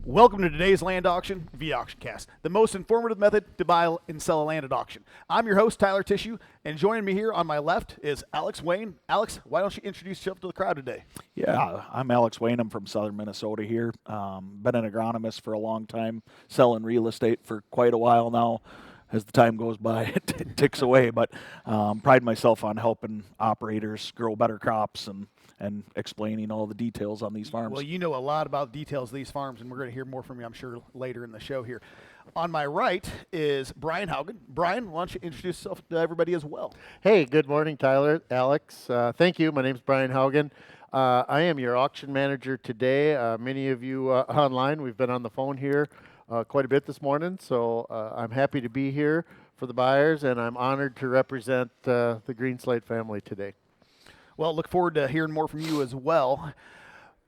Welcome to today's land auction via AuctionCast, the most informative method to buy and sell a land at auction. I'm your host, Tyler Tissue, and joining me here on my left is Alex Wayne. Alex, why don't you introduce yourself to the crowd today? Yeah, I'm Alex Wayne. I'm from southern Minnesota here. Been an agronomist for a long time, selling real estate for quite a while now. As the time goes by, it ticks away, but pride myself on helping operators grow better crops and explaining all the details on these farms. Well, you know a lot about details of these farms, and we're going to hear more from you, I'm sure, later in the show here. On my right is Brian Haugen. Brian, why don't you introduce yourself to everybody as well? Hey, good morning, Tyler, Alex. Thank you. My name's Brian Haugen. I am your auction manager today. Many of you online, we've been on the phone here quite a bit this morning, so I'm happy to be here for the buyers, and I'm honored to represent the Green Slate family today. Well, look forward to hearing more from you as well.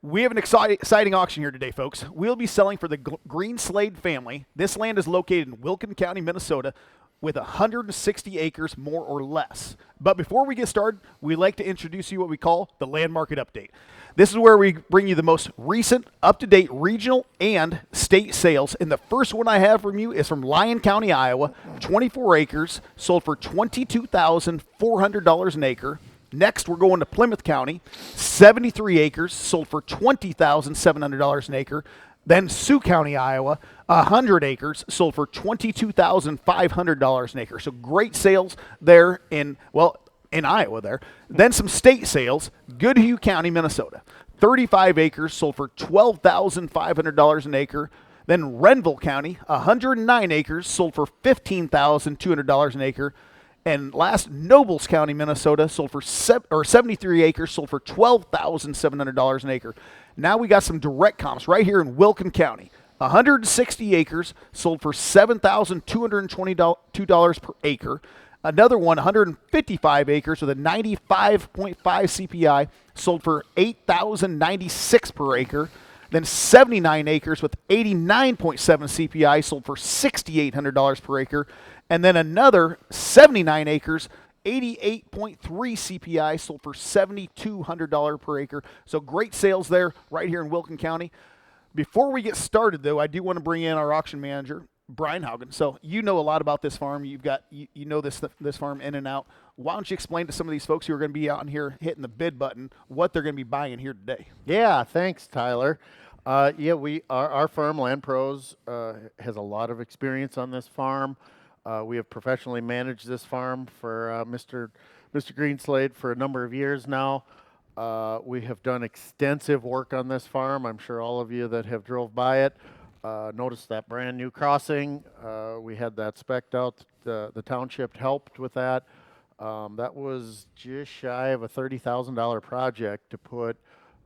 We have an exciting auction here today, folks. We'll be selling for the Green Slade family. This land is located in Wilkin County, Minnesota, with 160 acres, more or less. But before we get started, we'd like to introduce you what we call the Land Market Update. This is where we bring you the most recent, up-to-date regional and state sales. And the first one I have from you is from Lyon County, Iowa, 24 acres, sold for $22,400 an acre. Next, we're going to Plymouth County, 73 acres, sold for $20,700 an acre. Then Sioux County, Iowa, 100 acres, sold for $22,500 an acre. So great sales there in Iowa there. Then some state sales, Goodhue County, Minnesota, 35 acres, sold for $12,500 an acre. Then Renville County, 109 acres, sold for $15,200 an acre. And last, Nobles County, Minnesota, sold for 73 acres, sold for $12,700 an acre. Now we got some direct comps right here in Wilkin County. 160 acres, sold for $7,222 per acre. Another one, 155 acres with a 95.5 CPI, sold for $8,096 per acre. Then 79 acres with 89.7 CPI, sold for $6,800 per acre. And then another 79 acres, 88.3 CPI, sold for $7,200 per acre. So great sales there right here in Wilkin County. Before we get started, though, I do want to bring in our auction manager, Brian Haugen. So you know a lot about this farm. You know this farm in and out. Why don't you explain to some of these folks who are going to be out here hitting the bid button what they're going to be buying here today? Yeah, thanks, Tyler. Our firm, Land Pros, has a lot of experience on this farm. We have professionally managed this farm for Mr. Greenslade for a number of years now. We have done extensive work on this farm. I'm sure all of you that have drove by it noticed that brand new crossing. We had that spec'd out. The township helped with that. That was just shy of a $30,000 project to put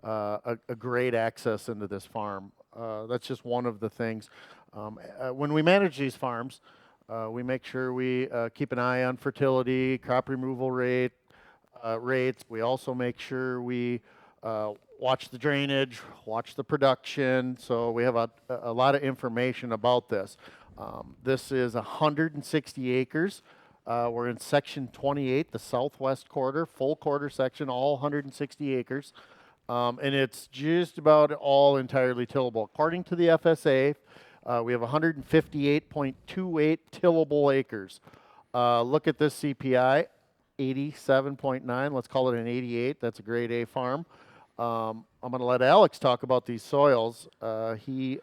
a great access into this farm. That's just one of the things. When we manage these farms, we make sure we keep an eye on fertility, crop removal rates. We also make sure we watch the drainage, watch the production. So we have a lot of information about this. This is 160 acres. We're in section 28, the southwest quarter, full quarter section, all 160 acres. And it's just about all entirely tillable. According to the FSA, we have 158.28 tillable acres. Look at this CPI, 87.9. Let's call it an 88. That's a grade A farm. I'm going to let Alex talk about these soils. He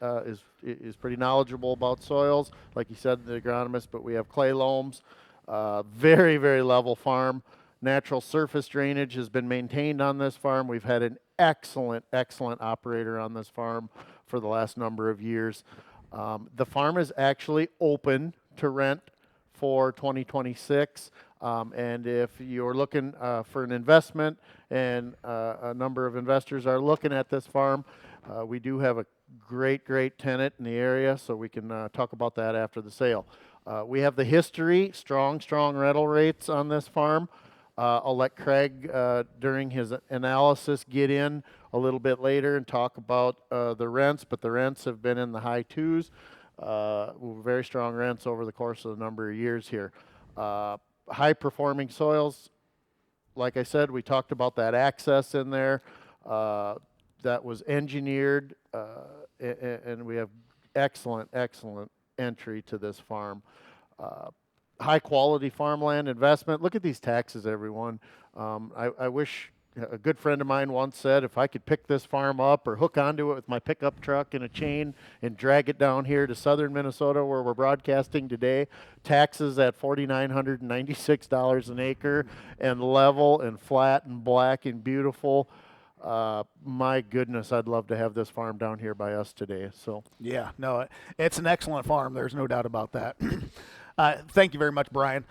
is pretty knowledgeable about soils. Like he said, the agronomist, but we have clay loams. Very, very level farm. Natural surface drainage has been maintained on this farm. We've had an excellent operator on this farm for the last number of years. The farm is actually open to rent for 2026. And if you're looking for an investment, and a number of investors are looking at this farm, we do have a great tenant in the area, so we can talk about that after the sale. We have the history, strong rental rates on this farm. I'll let Craig, during his analysis, get in a little bit later and talk about the rents, but the rents have been in the high twos. Very strong rents over the course of a number of years here. High performing soils, like I said, we talked about that access in there. That was engineered and we have excellent entry to this farm. High quality farmland investment. Look at these taxes, everyone. I wish, a good friend of mine once said, if I could pick this farm up or hook onto it with my pickup truck and a chain and drag it down here to southern Minnesota where we're broadcasting today, taxes at $4,996 an acre and level and flat and black and beautiful. My goodness, I'd love to have this farm down here by us today. So Yeah, no, it's an excellent farm. There's no doubt about that. Thank you very much, Brian.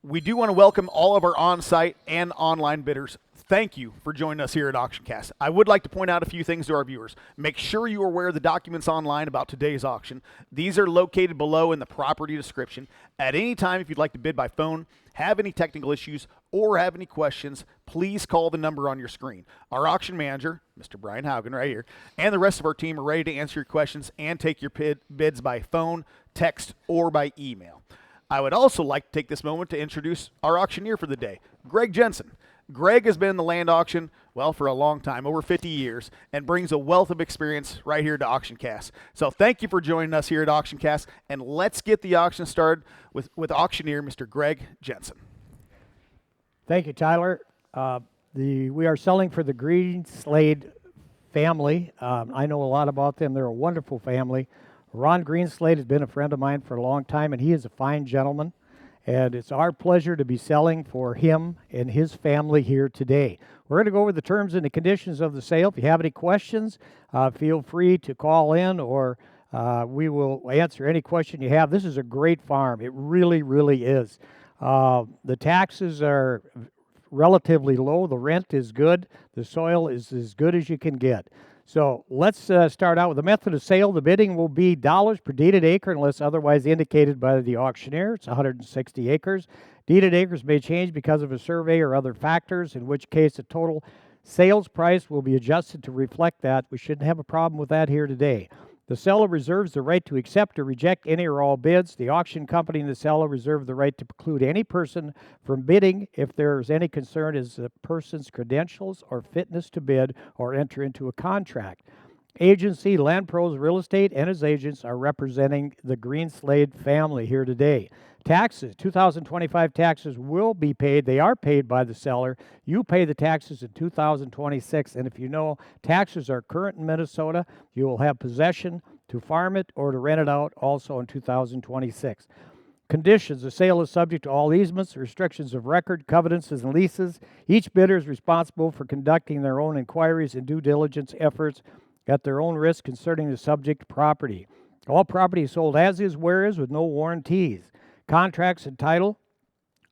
We do want to welcome all of our on-site and online bidders. Thank you for joining us here at AuctionCast. I would like to point out a few things to our viewers. Make sure you are aware of the documents online about today's auction. These are located below in the property description. At any time, if you'd like to bid by phone, have any technical issues, or have any questions, please call the number on your screen. Our auction manager, Mr. Brian Haugen right here, and the rest of our team are ready to answer your questions and take your bids by phone, text, or by email. I would also like to take this moment to introduce our auctioneer for the day, Greg Jensen. Greg has been in the land auction, well, for a long time, over 50 years, and brings a wealth of experience right here to AuctionCast. So thank you for joining us here at AuctionCast, and let's get the auction started with auctioneer Mr. Greg Jensen. Thank you, Tyler. We are selling for the Green Slade family. I know a lot about them. They're a wonderful family. Ron Greenslade has been a friend of mine for a long time, and he is a fine gentleman. And it's our pleasure to be selling for him and his family here today. We're going to go over the terms and the conditions of the sale. If you have any questions, feel free to call in, or we will answer any question you have. This is a great farm. It really, really is. The taxes are relatively low. The rent is good. The soil is as good as you can get. So let's start out with the method of sale. The bidding will be dollars per deeded acre unless otherwise indicated by the auctioneer. It's 160 acres. Deeded acres may change because of a survey or other factors, in which case the total sales price will be adjusted to reflect that. We shouldn't have a problem with that here today. The seller reserves the right to accept or reject any or all bids. The auction company and the seller reserve the right to preclude any person from bidding if there is any concern as the person's credentials or fitness to bid or enter into a contract. Agency, Land Pros Real Estate, and his agents are representing the Greenslade family here today. Taxes, 2025 taxes will be paid. They are paid by the seller. You pay the taxes in 2026, and if you know taxes are current in Minnesota, you will have possession to farm it or to rent it out also in 2026. Conditions, the sale is subject to all easements, restrictions of record, covenants, and leases. Each bidder is responsible for conducting their own inquiries and due diligence efforts at their own risk concerning the subject property. All property is sold as is, where is, with no warranties. Contracts and title.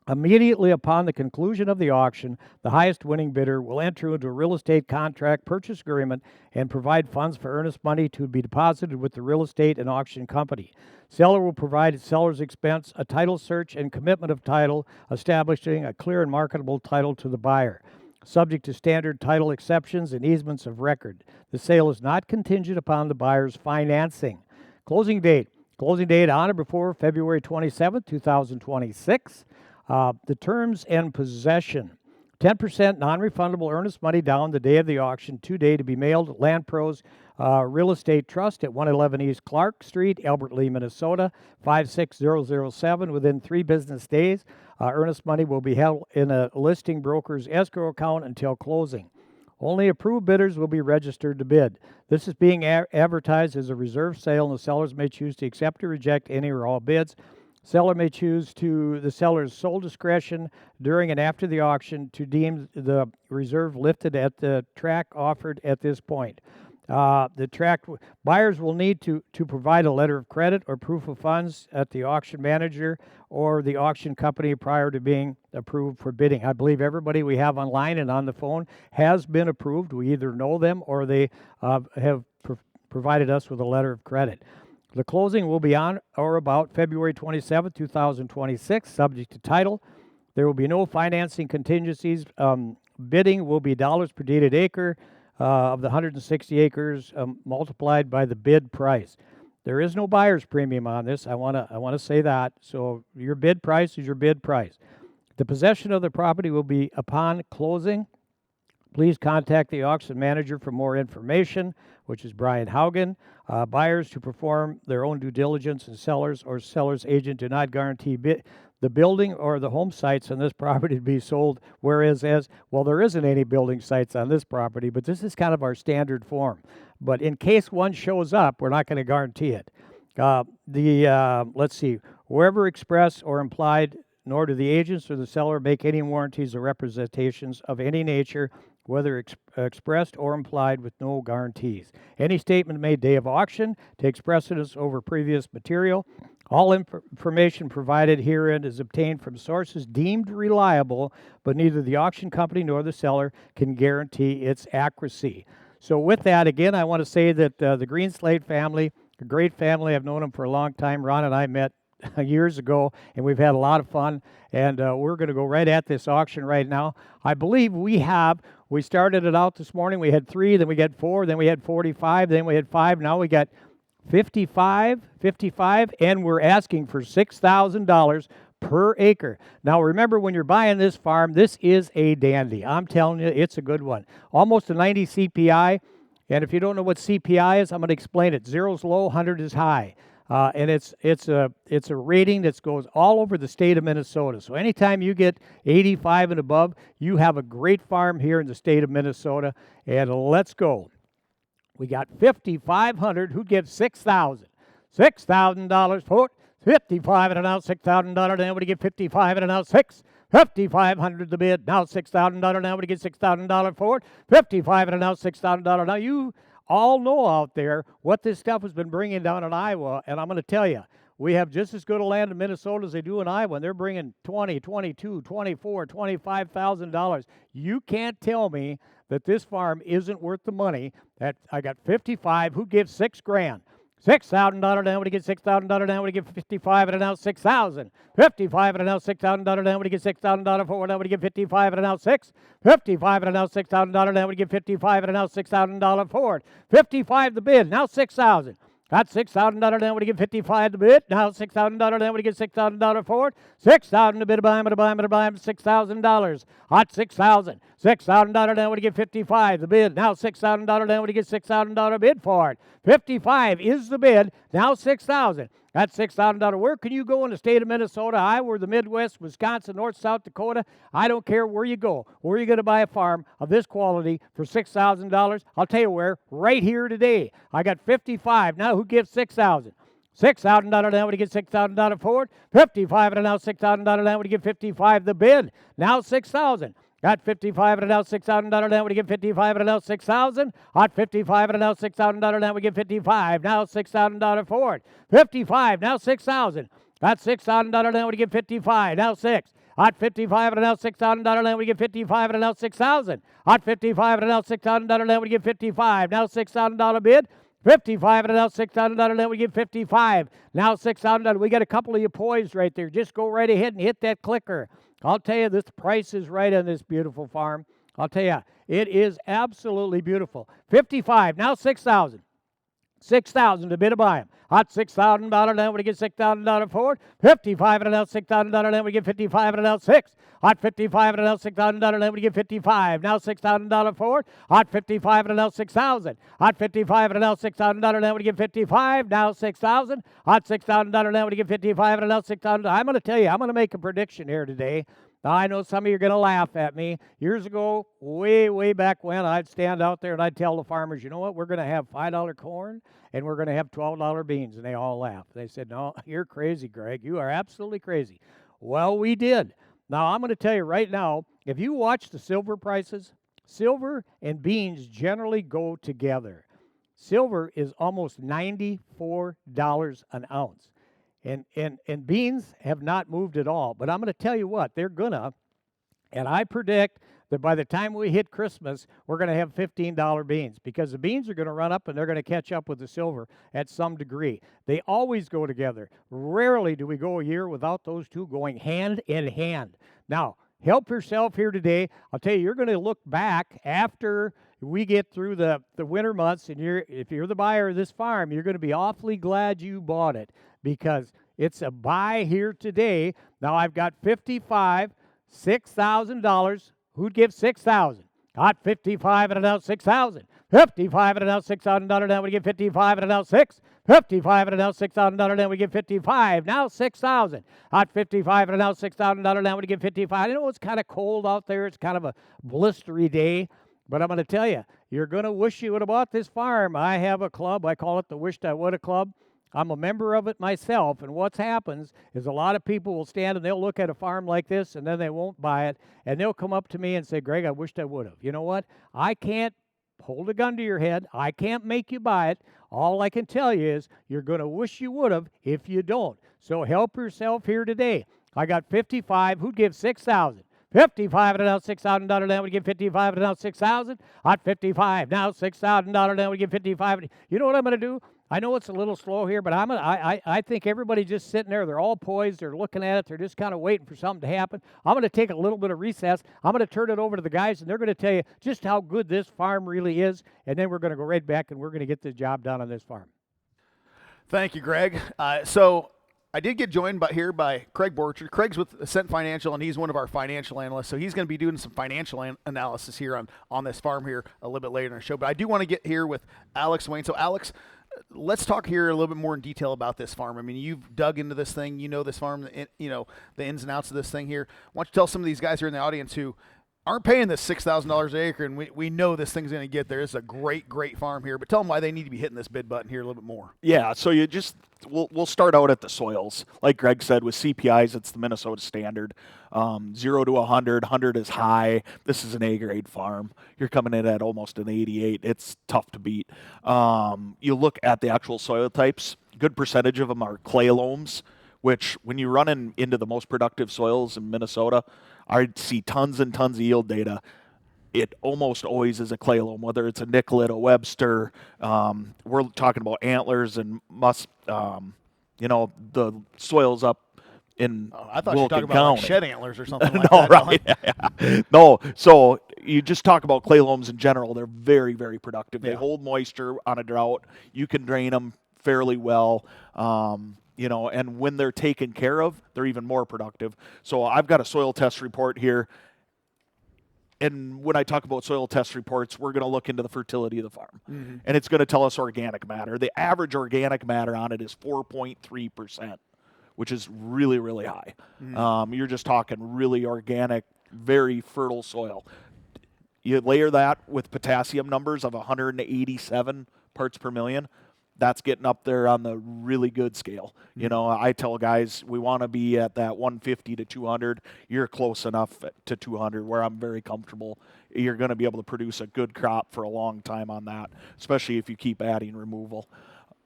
Immediately upon the conclusion of the auction, the highest winning bidder will enter into a real estate contract purchase agreement and provide funds for earnest money to be deposited with the real estate and auction company. Seller will provide at seller's expense a title search and commitment of title, establishing a clear and marketable title to the buyer, subject to standard title exceptions and easements of record. The sale is not contingent upon the buyer's financing. Closing date. Closing date on or before February 27, 2026. The terms and possession. 10% non-refundable earnest money down the day of the auction, 2 day to be mailed at Land Pros Real Estate Trust at 111 East Clark Street, Albert Lee, Minnesota, 56007 within 3 business days. Earnest money will be held in a listing broker's escrow account until closing. Only approved bidders will be registered to bid. This is being advertised as a reserve sale, and the sellers may choose to accept or reject any or all bids. Seller may choose to the seller's sole discretion during and after the auction to deem the reserve lifted at the track offered at this point. Buyers will need to provide a letter of credit or proof of funds at the auction manager or the auction company prior to being approved for bidding. I believe everybody we have online and on the phone has been approved. We either know them or they have provided us with a letter of credit. The closing will be on or about February 27, 2026, subject to title. There will be no financing contingencies. Bidding will be dollars per deeded acre of the 160 acres multiplied by the bid price. There is no buyer's premium on this. I want to say that. So your bid price is your bid price. The possession of the property will be upon closing. Please contact the auction manager for more information, which is Brian Haugen. Buyers to perform their own due diligence, and sellers or seller's agent do not guarantee the building or the home sites on this property to be sold, whereas there isn't any building sites on this property, but this is kind of our standard form. But in case one shows up, we're not going to guarantee it. Let's see, wherever expressed or implied, nor do the agents or the seller make any warranties or representations of any nature, whether expressed or implied, with no guarantees. Any statement made day of auction takes precedence over previous material. All information provided herein is obtained from sources deemed reliable, but neither the auction company nor the seller can guarantee its accuracy. So with that, again, I want to say that the Green Slade family, a great family. I've known them for a long time. Ron and I met years ago, and we've had a lot of fun, and we're going to go right at this auction right now. I believe we started it out this morning, we had 3, then we got 4, then we had 45, then we had 5, now we got 55, and we're asking for $6,000 per acre. Now remember, when you're buying this farm, this is a dandy. I'm telling you, it's a good one. Almost a 90 CPI, and if you don't know what CPI is, I'm going to explain it. 0's low, 100 is high. And it's a rating that goes all over the state of Minnesota. So anytime you get 85 and above, you have a great farm here in the state of Minnesota. And let's go. We got 5,500. Who gives $6,000? $6,000 for it. 55 and an out, $6,000. Now we get 55 and an out, 6. 5,500 the bid. Now $6,000. Now we get $6,000 for it. 55 and an out, $6,000. Now you all know out there what this stuff has been bringing down in Iowa, and I'm going to tell you, we have just as good a land in Minnesota as they do in Iowa, and they're bringing $20,000, $22,000, $24,000, $25,000. You can't tell me that this farm isn't worth the money. That I got 55. Who gives $6,000? $6,000. Now we get $6,000. Now we get 55 and now 6,000. 55 and now $6,000. Now we get $6,000 for. Now we get 55 and now 6. 55 and now $6,000. Now we get 55 and now $6,000 for it. 55 the bid. Now 6,000. Got $6,000. Now we get 55 the bid. Now $6,000. Now we get $6,000 for it. 6,000 the bid. $6,000. Hot 6,000. $6,000. Now we get 55 the bid. Now $6,000. Now we get $6,000 bid for it. 55 is the bid. Now 6,000. That's $6,000. Where can you go in the state of Minnesota, Iowa, or the Midwest, Wisconsin, North, South Dakota? I don't care where you go. Where are you going to buy a farm of this quality for $6,000? I'll tell you where. Right here today. I got 55. Now who gives $6,000? $6,000. Now we get $6,000 for it. 55 and now $6,000. Now we get 55 the bid. Now 6,000. Got 55 and now $6,000. Now we get 55 and now 6,000. Hot 55 and now $6,000. Now we get 55. Now $6,000 for it. 55. Now 6,000. Got $6,000. Now we get 55. Now 6. Hot 55 and now $6,000. Now we get 55 and now 6,000. Hot 55 and now $6,000. Now we get 55. Now $6,000 bid. 55 and now $6,000. Now we get 55. Now $6,000. We got a couple of you poised right there. Just go right ahead and hit that clicker. I'll tell you, this price is right on this beautiful farm. I'll tell you, it is absolutely beautiful. 55, now 6,000. 6,000 to bid to buy them. Hot $6,000. Now we get $6,000 for it. 55 and now $6,000. Now we get 55 and now 6. Hot 55 and now $6,000. Now we get 55. Now $6,000 for it. Hot 55 and now 6,000. Hot 55 and now $6,000. Now we get 55. Now 6,000. Hot $6,000. Now we get 55 and now 6,000. I'm going to tell you, I'm going to make a prediction here today. Now, I know some of you are going to laugh at me. Years ago, way back when, I'd stand out there and I'd tell the farmers, you know what, we're going to have $5 corn and we're going to have $12 beans. And they all laughed. They said, no, you're crazy, Greg. You are absolutely crazy. Well, we did. Now, I'm going to tell you right now, if you watch the silver prices, silver and beans generally go together. Silver is almost $94 an ounce. And beans have not moved at all. But I'm going to tell you what, they're going to, and I predict that by the time we hit Christmas, we're going to have $15 beans because the beans are going to run up and they're going to catch up with the silver at some degree. They always go together. Rarely do we go a year without those two going hand in hand. Now, help yourself here today. I'll tell you, you're going to look back after we get through the winter months, and if you're the buyer of this farm, you're going to be awfully glad you bought it because it's a buy here today. Now, I've got 55, $6,000. Who'd give 6,000? Hot 55 and an out 6,000. 55 and an out $6,000. Now we get 55 and an out 6. 55 and an out $6,000. Now we get 55. Now 6,000. Hot 55 and an out $6,000. Now we get 55. I know it's kind of cold out there. It's kind of a blistery day. But I'm going to tell you, you're going to wish you would have bought this farm. I have a club. I call it the Wished I Woulda Club. I'm a member of it myself, and what happens is a lot of people will stand and they'll look at a farm like this, and then they won't buy it, and they'll come up to me and say, Greg, I wished I would have. You know what? I can't hold a gun to your head. I can't make you buy it. All I can tell you is you're going to wish you would have if you don't. So help yourself here today. I got 55. Who'd give 6,000? 55 and out $6,000. Now we give 55 and out 6,000. Hot 55 now $6,000. Now we give 55. You know what I'm going to do? I know it's a little slow here, but I think everybody's just sitting there. They're all poised. They're looking at it. They're just kind of waiting for something to happen. I'm going to take a little bit of recess. I'm going to turn it over to the guys, and they're going to tell you just how good this farm really is, and then we're going to go right back, and we're going to get the job done on this farm. Thank you, Greg. So I did get joined by Craig Borchard. Craig's with Ascent Financial, and he's one of our financial analysts. So he's going to be doing some financial analysis here on this farm here a little bit later in the show. But I do want to get here with Alex Wayne. So, Alex, let's talk here a little bit more in detail about this farm. I mean, you've dug into this thing. You know this farm, you know, the ins and outs of this thing here. Why don't you tell some of these guys here in the audience who aren't paying this $6,000 an acre, and we know this thing's going to get there. It's a great, great farm here. But tell them why they need to be hitting this bid button here a little bit more. Yeah, so we'll start out at the soils. Like Greg said, with CPIs, it's the Minnesota standard. 0 to 100. 100 is high. This is an A-grade farm. You're coming in at almost an 88. It's tough to beat. You look at the actual soil types, good percentage of them are clay loams, which when you run into the most productive soils in Minnesota, I see tons and tons of yield data. It almost always is a clay loam, whether it's a Nicollet, a Webster. We're talking about antlers and the soils up in I thought Wilkin you were talking about County. like shed antlers or something like No, that. right. Yeah. No, so you just talk about clay loams in general. They're very, very productive. They Yeah. hold moisture on a drought. You can drain them fairly well. And when they're taken care of, they're even more productive. So I've got a soil test report here. And when I talk about soil test reports, we're going to look into the fertility of the farm. Mm-hmm. And it's going to tell us organic matter. The average organic matter on it is 4.3%, which is really, really high. Mm-hmm. You're just talking really organic, very fertile soil. You layer that with potassium numbers of 187 parts per million. That's getting up there on the really good scale. You know, I tell guys we want to be at that 150 to 200. You're close enough to 200 where I'm very comfortable. You're going to be able to produce a good crop for a long time on that, especially if you keep adding removal.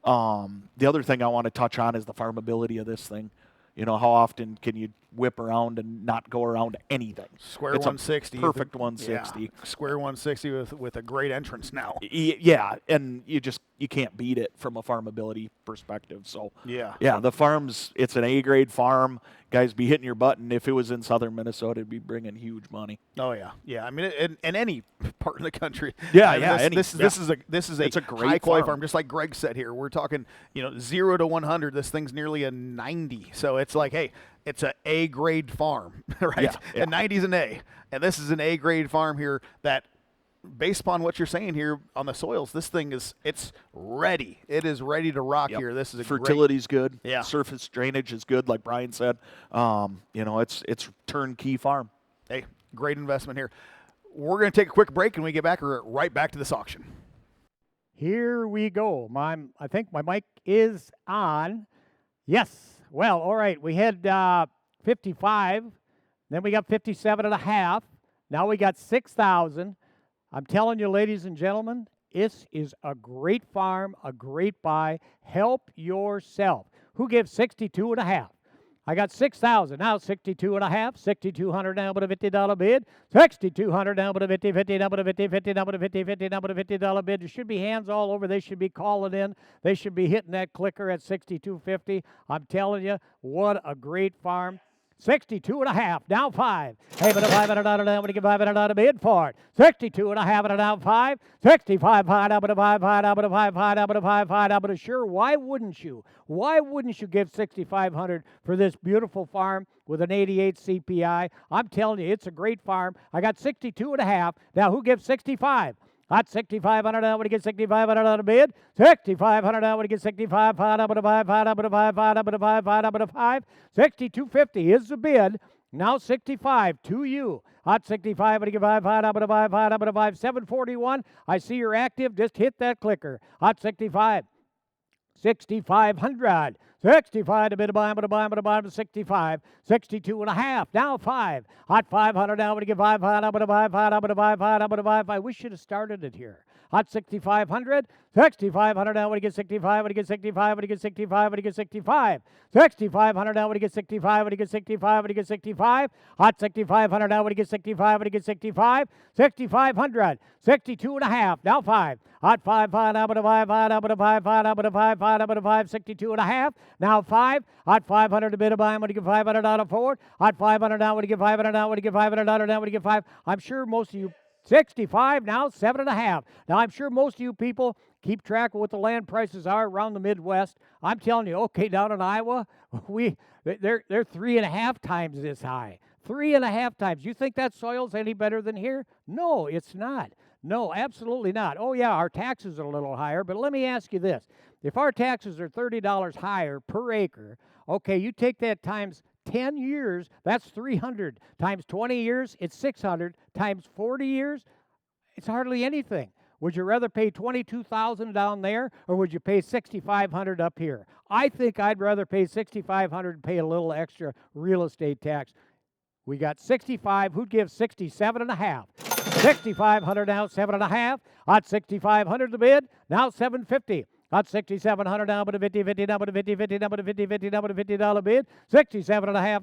The other thing I want to touch on is the farmability of this thing. You know, how often can you whip around and not go around anything? Square It's 160. Perfect 160. Yeah, square 160 with a great entrance now. Yeah, and you can't beat it from a farmability perspective. So yeah, the farm's, it's an A-grade farm. Guys be hitting your button. If it was in southern Minnesota, it'd be bringing huge money. Oh yeah. I mean, in any part of the country. Yeah, I mean, This is a great high quality farm. farm, just like Greg said here. We're talking, 0 to 100. This thing's nearly a 90. So it's like, hey, it's an A-grade farm, right? Yeah. And 90 is an A, and this is an A-grade farm here that. Based upon what you're saying here on the soils, this thing it's ready. It is ready to rock here. This is a fertility's good. Yeah. Surface drainage is good, like Brian said. It's turnkey farm. Hey, great investment here. We're going to take a quick break, and when we get back, we're right back to this auction. Here we go. I think my mic is on. Yes. Well, all right. We had 55. Then we got 57.5. Now we got 6,000. I'm telling you, ladies and gentlemen, this is a great farm, a great buy. Help yourself. Who gives 62.5? I got 6,000 now, 62.5, 6,200 now, but a $50 bid. 6,200 now, but a 50 now, but a 50 now, but a 50 now, but a $50 bid. There should be hands all over. They should be calling in. They should be hitting that clicker at 6,250. I'm telling you, what a great farm. 62 and a half, now 5. Hey, but a 5 and a dollar down, but give 5 and a dollar bid for it. 62 and a half and a down 5. 65 high, now but a 5 high, now but a 5 high, now but a 5 high, now but a sure. Why wouldn't you? Why wouldn't you give 6,500 for this beautiful farm with an 88 CPI? I'm telling you, it's a great farm. I got 62 and a half. Now who gives 65? Hot 6,500 now. When you get 6,500 on a bid, 6,500 now. When you get 65, hot up at a 5, hot up at a 5, hot up at a 5, hot up at a 5. 6,250 is the bid. Now 65 to you. Hot 65, when you get 5, hot up at a 5, hot up at a 5. 741. I see you're active. Just hit that clicker. Hot 65. 6,500. 65 to bid a buy, but a buy, but a buy to 65. 62 and a half. Now 5. Hot 500 now. When you get 5, hot up at a 5, hot up at a 5, hot up at a 5. I wish you'd have started it here. Hot 6,500. 6,500 now. When you get 65, when you get 65, when you get 65, when you get 65. 6,500 now. When you get 65, when you get 65, when you get 65. Hot 6,500 now. When you get 65, when you get 65. 6,500. 62 and a half. Now 5. Hot 5, hot up at a 5, hot up at a 5, hot up at a 5, hot up at a 5. 62 and a half. Now 5. Hot 500 to bid a buy. When you get 500 out of forward. Hot 500 now. When you get 500 now. When you get 500 now. When you get 5. I'm sure most of you 65 now, 7.5. Now, I'm sure most of you people keep track of what the land prices are around the Midwest. I'm telling you, okay, down in Iowa, they're 3.5 times this high. 3.5 times. You think that soil's any better than here? No, it's not. No, absolutely not. Oh, yeah, our taxes are a little higher, but let me ask you this. If our taxes are $30 higher per acre, okay, you take that times 10 years, that's 300. Times 20 years, it's 600. Times 40 years, it's hardly anything. Would you rather pay $22,000 down there, or would you pay $6,500 up here? I think I'd rather pay $6,500 and pay a little extra real estate tax. We got 65. Who'd give 67 and a half? 6,500 now, 7.5. Hot 6,500 the bid. Now 750. Hot 6,700 now, but a 50, 50, now, but a 50, 50, now, but a 50, 50, now, but a $50 bid. 67 and a half.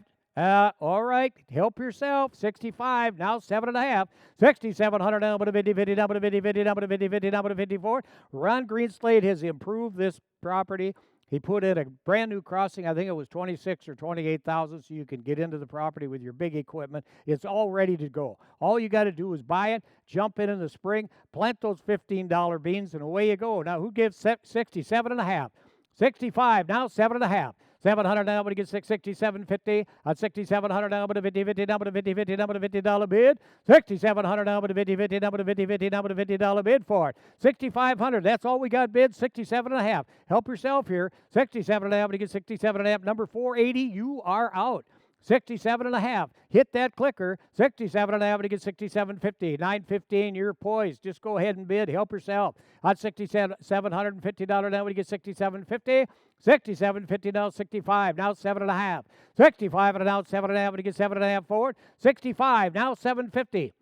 All right, help yourself. 65, now 7.5. 6,700 now, but a 50, 50, now, but a 50, 50, now, but a 50, 50, now, but a 54. Ron Greenslade has improved this property. He put in a brand new crossing. I think it was 26 or 28,000, so you can get into the property with your big equipment. It's all ready to go. All you got to do is buy it, jump in the spring, plant those $15 beans, and away you go. Now, who gives 67 and a half? 65, now 7.5. 700 now, but you get 67.50. At 6,700 now, but a 50, 50, now, but a 50, 50, now, but a $50 bid. 6,700 now, but a 50, 50, now, but a 50, 50, now, but a $50 bid for it. 6,500, that's all we got bid. 67 and a half. Help yourself here. 67 and a half, but you get 67 and a half. Number 480, you are out. 67 and a half. Hit that clicker. 67 and a half to get 67.50. 915, you're poised. Just go ahead and bid. Help yourself. On $750 now we get 67.50. 67.50 now 65. Now 7.5. 65 and now 7.5 to get 7.5 forward. 65 now 750.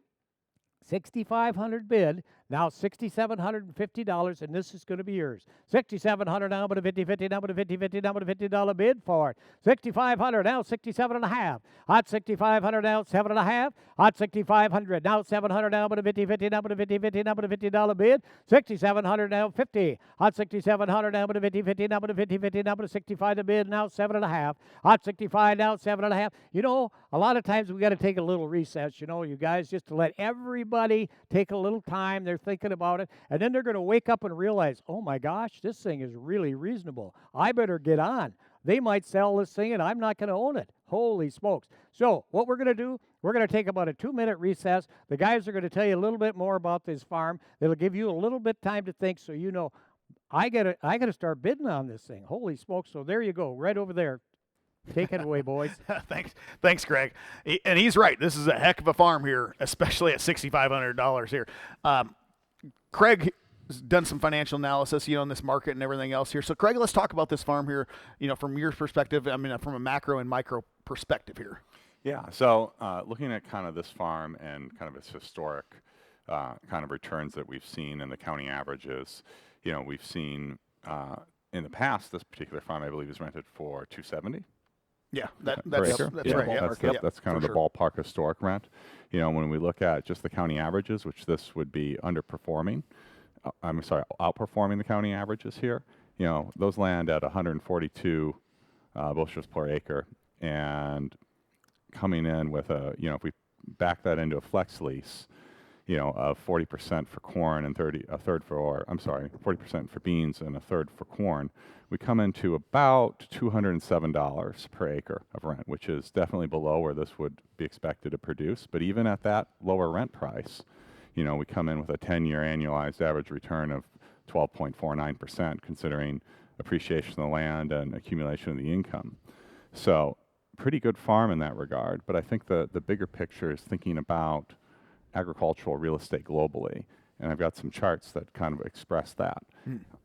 6,500 bid, now $6,750, and this is going to be yours. 6,700 now, but a 50-50, now but a 50-50, now but a $50 bid for it. 6,500 now, 67.5. Hot 6,500 now, 7.5. Hot 6,500 now, 700 now, but a 50-50, now but a 50-50, now but a $50 bid. 6,700 now, 50. Hot 6,700 now, but a 50-50, now but a 50-50, now but a 65 to bid, now 7.5. Hot 65 now, 7.5. You know, a lot of times we got to take a little recess, you know, you guys, just to let everybody take a little time. They're thinking about it, and then they're going to wake up and realize, oh my gosh, this thing is really reasonable. I better get on. They might sell this thing, and I'm not going to own it. Holy smokes. So what we're going to do, we're going to take about a 2-minute recess. The guys are going to tell you a little bit more about this farm. It'll give you a little bit time to think, so you know, I got to start bidding on this thing. Holy smokes. So there you go, right over there. Take it away, boys. Thanks, Greg. And he's right. This is a heck of a farm here, especially at $6,500 here. Craig has done some financial analysis, you know, in this market and everything else here. So, Craig, let's talk about this farm here, you know, from your perspective. I mean, from a macro and micro perspective here. Yeah. So, looking at kind of this farm and kind of its historic kind of returns that we've seen in the county averages, you know, we've seen in the past this particular farm, I believe, is rented for $270. Yeah, that's right. Yeah, that's kind of the ballpark historic rent. You know, when we look at just the county averages, which this would be underperforming, outperforming the county averages here. You know, those land at 142 bushels per acre, and coming in with a, if we back that into a flex lease, of 40% for corn and 40% for beans and a third for corn, we come into about $207 per acre of rent, which is definitely below where this would be expected to produce. But even at that lower rent price, we come in with a 10-year annualized average return of 12.49%, considering appreciation of the land and accumulation of the income. So pretty good farm in that regard. But I think the bigger picture is thinking about agricultural real estate globally. And I've got some charts that kind of express that.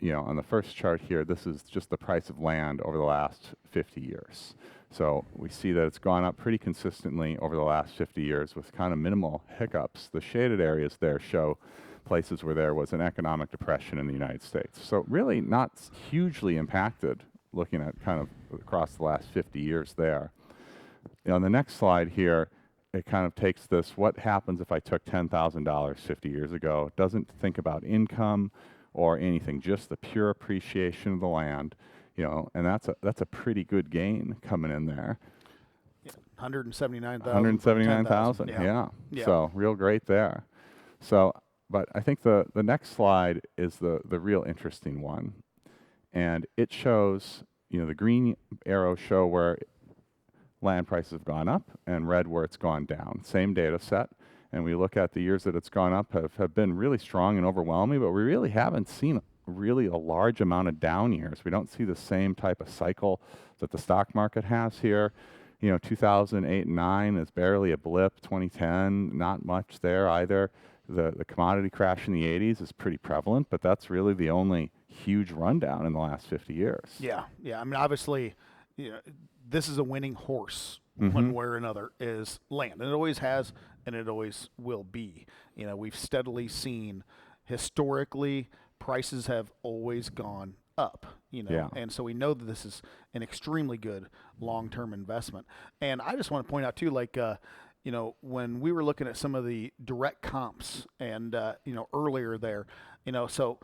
On the first chart here, this is just the price of land over the last 50 years. So we see that it's gone up pretty consistently over the last 50 years with kind of minimal hiccups. The shaded areas there show places where there was an economic depression in the United States. So really not hugely impacted looking at kind of across the last 50 years there. On the next slide here, it kind of takes this, what happens if I took $10,000 50 years ago? It doesn't think about income or anything, just the pure appreciation of the land, and that's a pretty good gain coming in there. 179,000. 179,000, yeah. So real great there. So, but I think the next slide is the real interesting one. And it shows, the green arrows show where land prices have gone up and red where it's gone down. Same data set. And we look at the years that it's gone up have been really strong and overwhelming, but we really haven't seen really a large amount of down years. We don't see the same type of cycle that the stock market has here. 2008 and 9 is barely a blip. 2010, not much there either. The commodity crash in the 80s is pretty prevalent, but that's really the only huge rundown in the last 50 years. Yeah. I mean, obviously, this is a winning horse, one way or another, is land. And it always has, and it always will be. We've steadily seen, historically, prices have always gone up, and so we know that this is an extremely good long-term investment. And I just want to point out, too, like, when we were looking at some of the direct comps and, earlier there, so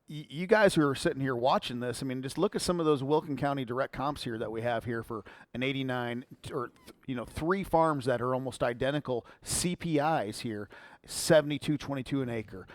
you guys who are sitting here watching this, I mean, just look at some of those Wilkin County direct comps here that we have here for an 89 or, 3 farms that are almost identical CPIs here, $72.22 an acre,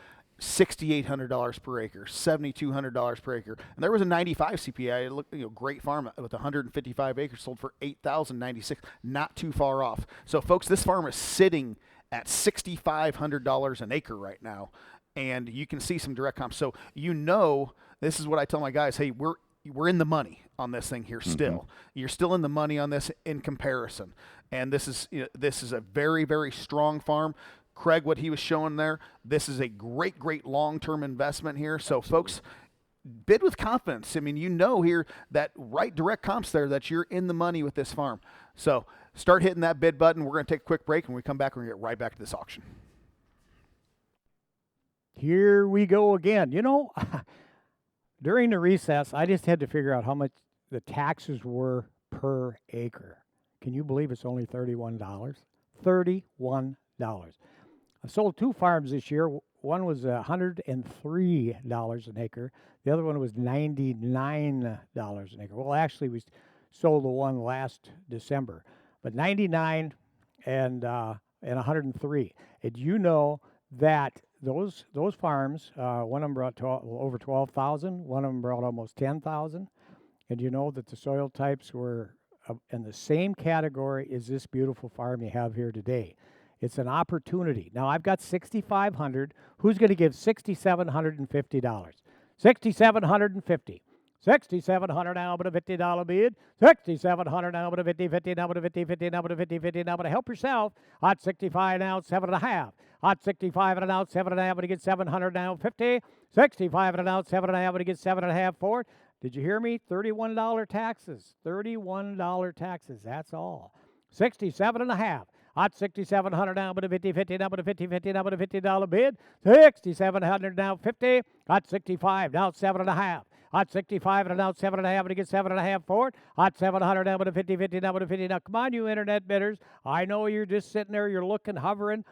$6,800 per acre, $7,200 per acre. And there was a 95 CPI, it looked, great farm with 155 acres sold for $8,096, not too far off. So folks, this farm is sitting at $6,500 an acre right now. And you can see some direct comps. So this is what I tell my guys, hey, we're in the money on this thing here still. You're still in the money on this in comparison. And this is a very, very strong farm. Craig, what he was showing there, this is a great, great long-term investment here. So folks, bid with confidence. I mean, here that right direct comps there that you're in the money with this farm. So start hitting that bid button. We're going to take a quick break. And when we come back, we're going to get right back to this auction. Here we go again. During the recess, I just had to figure out how much the taxes were per acre. Can you believe it's only $31? $31. I sold 2 farms this year. One was $103 an acre. The other one was $99 an acre. Well, actually, we sold the one last December, but $99 and $103. And that those farms, one of them brought over 12,000. One of them brought almost 10,000. And you know that the soil types were in the same category as this beautiful farm you have here today. It's an opportunity. Now I've got $6,500. Who's going to give $6,750? $6,750. $6,700 now, but a $50 bid. $6,700 now, but a 50, 50 now, but a 50, 50 now, but a 50, 50 now, but a help yourself. Hot 65 now, 7.5. Hot 65 and an out, 7.5, but he gets 700 now, 50. 65 and an out, 7.5, but he gets 7.5 for it. Did you hear me? $31 taxes. $31 taxes. That's all. 67.5. Hot 6,700 now, but a 50, 50 now, but a 50, 50 now, but a $50 bid. 6,700 now, 50. Hot 65 now, 7.5. Hot 65 and now 7.5, and he gets 7.5 for it. Hot 700 now, but a 50, 50 now, but a 50. Now, come on, you internet bidders. I know you're just sitting there, you're looking, hovering.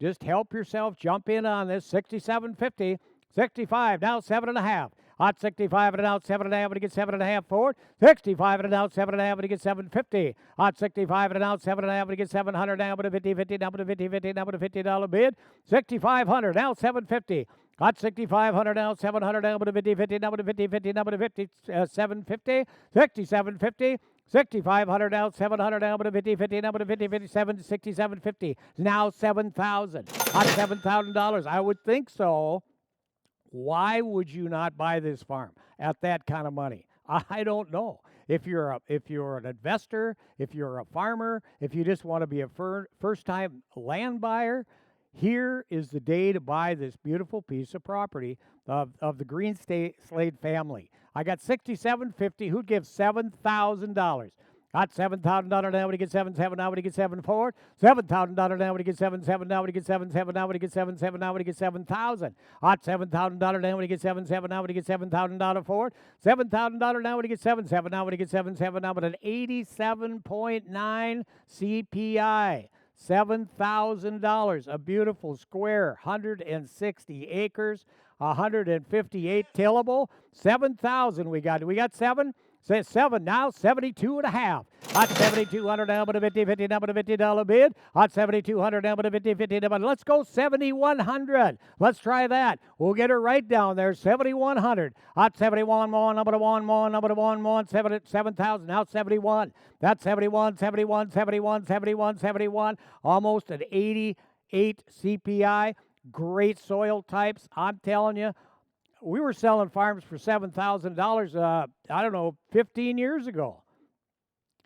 Just help yourself, jump in on this. 67.50. 65 now, 7.5. Hot 65 and an out, 7.5, but he gets 7.5 forward. 65 and an out, 7.5, but he gets 750. Hot 65 and an out, 7.5, but he gets 700 now, but a 50, 50, now, but a 50, 50, now, but a $50 bid. 6,500 now, 750. Hot 6,500 now, 700 now, but a 50, 50, now, but a 50, 50, now, but a 50, 750. 6750. 6,500 now, 700 now, but a 50, 50, now, but a 50, 57, 6750. Now 7,000. Hot $7,000. I would think so. Why would you not buy this farm at that kind of money? I don't know. If you're an investor, if you're a farmer, if you just want to be a first-time land buyer, here is the day to buy this beautiful piece of property of the Green Slade family. I got $6,750. Who'd give $7,000? Got $7,000 now. Would he get 7.7 now? Would he get 7.4? $7,000 now. Would he get 7.7 now? Would he get 7.7 now? Would he get 7.7 now? Would he get 7,000? Hot $7,000 now. Would he get 7.7 now? Would he get $7,000 for it? $7,000 now. Would he get 7.7 now? Would he get 7.7 now? But an 87.9 CPI. $7,000, a beautiful square, 160 acres, 158 tillable, 7,000 we got. We got 7? Say 7 now, 72 and a half. Hot 7,200 now, but a 50, 50 now, but a $50 bid. Hot 7,200 now, but a 50, 50 now, but let's go 7,100. Let's try that. We'll get her right down there, 7,100. Hot 71 more, number 1 more, number 1 more, 7,000, now 71. That's 71, 71, 71, 71, 71. Almost an 88 CPI. Great soil types, I'm telling you. We were selling farms for $7,000, I don't know, 15 years ago.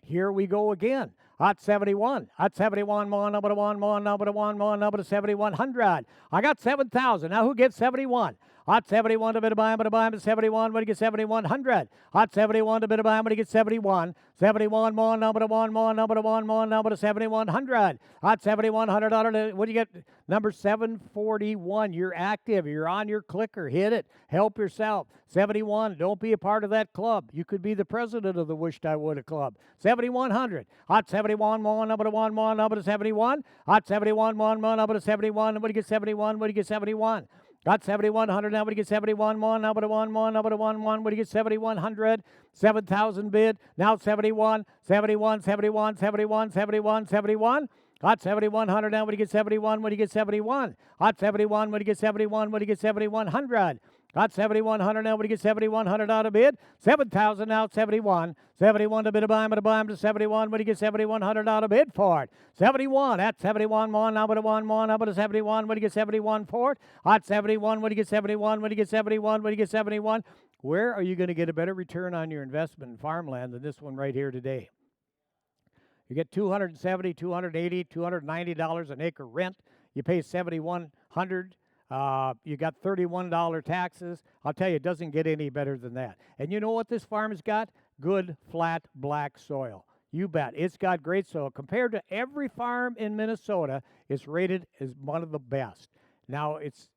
Here we go again. Hot 71. Hot 71 more, number 1 more, number 1 more, number 7,100. I got 7,000. Now who gets 71? Hot 71 to bit of buy, but a buy, but 71, but he gets 7,100. Hot 71 to bit of buy, but he gets 71. 71 more, number 1 more, number 1 more, number 7,100. Hot $7,100. What do you get? Number 741. You're active. You're on your clicker. Hit it. Help yourself. 71. Don't be a part of that club. You could be the president of the Wished I Woulda Club. 7,100. Hot 71 more, number 1 more, number 71. Hot 71 more, number 71. What do you get? 71. What do you get? 71. Got 7,100 now. Would he get 71 more? Number 1 more, number 1 1. Would he get 7,100? 7,000 bid. Now 71, 71, 71, 71, 71, 71. Hot 7,100 now. Would he get 71? Would he get 71? Hot 71. Would he get 71? Would he get 7,100? Got 7,100 now. Would he get 7,100 out of bid? 7,000 now. 71. 71 to bid a buy him to 71. Would he get 7,100 out of bid for it? 71. At 71 more. Now but a 1 more. Now but a 71. Would he get 71 for it? Hot 71. Would he get 71? Would he get 71? Would he get 71? Where are you going to get a better return on your investment in farmland than this one right here today? You get $270, $280, $290 an acre rent. You pay $7,100. You got $31 taxes. I'll tell you, it doesn't get any better than that. And you know what this farm has got? Good, flat, black soil. You bet. It's got great soil. Compared to every farm in Minnesota, it's rated as one of the best. Now, it's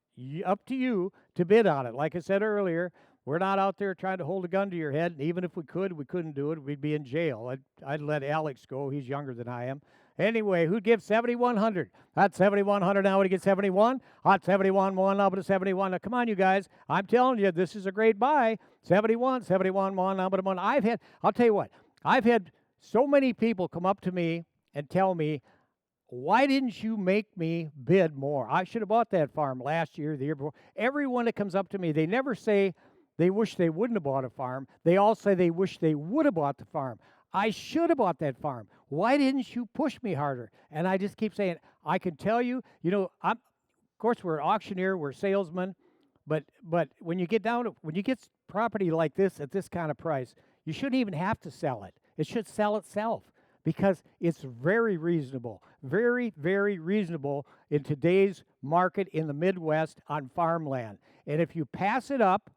up to you to bid on it. Like I said earlier, we're not out there trying to hold a gun to your head. And even if we could, we couldn't do it. We'd be in jail. I'd let Alex go. He's younger than I am. Anyway, who'd give 7,100? That's 7,100 now. Would he get 71? Hot 71, one up to 71. Now, come on, you guys. I'm telling you, this is a great buy. 71, 71, one up to one. I'll tell you what, I've had so many people come up to me and tell me, why didn't you make me bid more? I should have bought that farm last year, the year before. Everyone that comes up to me, they never say they wish they wouldn't have bought a farm. They all say they wish they would have bought the farm. I should have bought that farm. Why didn't you push me harder? And I just keep saying, I can tell you, of course, we're an auctioneer, we're salesmen, but when you get property like this at this kind of price, you shouldn't even have to sell it. It should sell itself because it's very reasonable, very, very reasonable in today's market in the Midwest on farmland. And if you pass it up,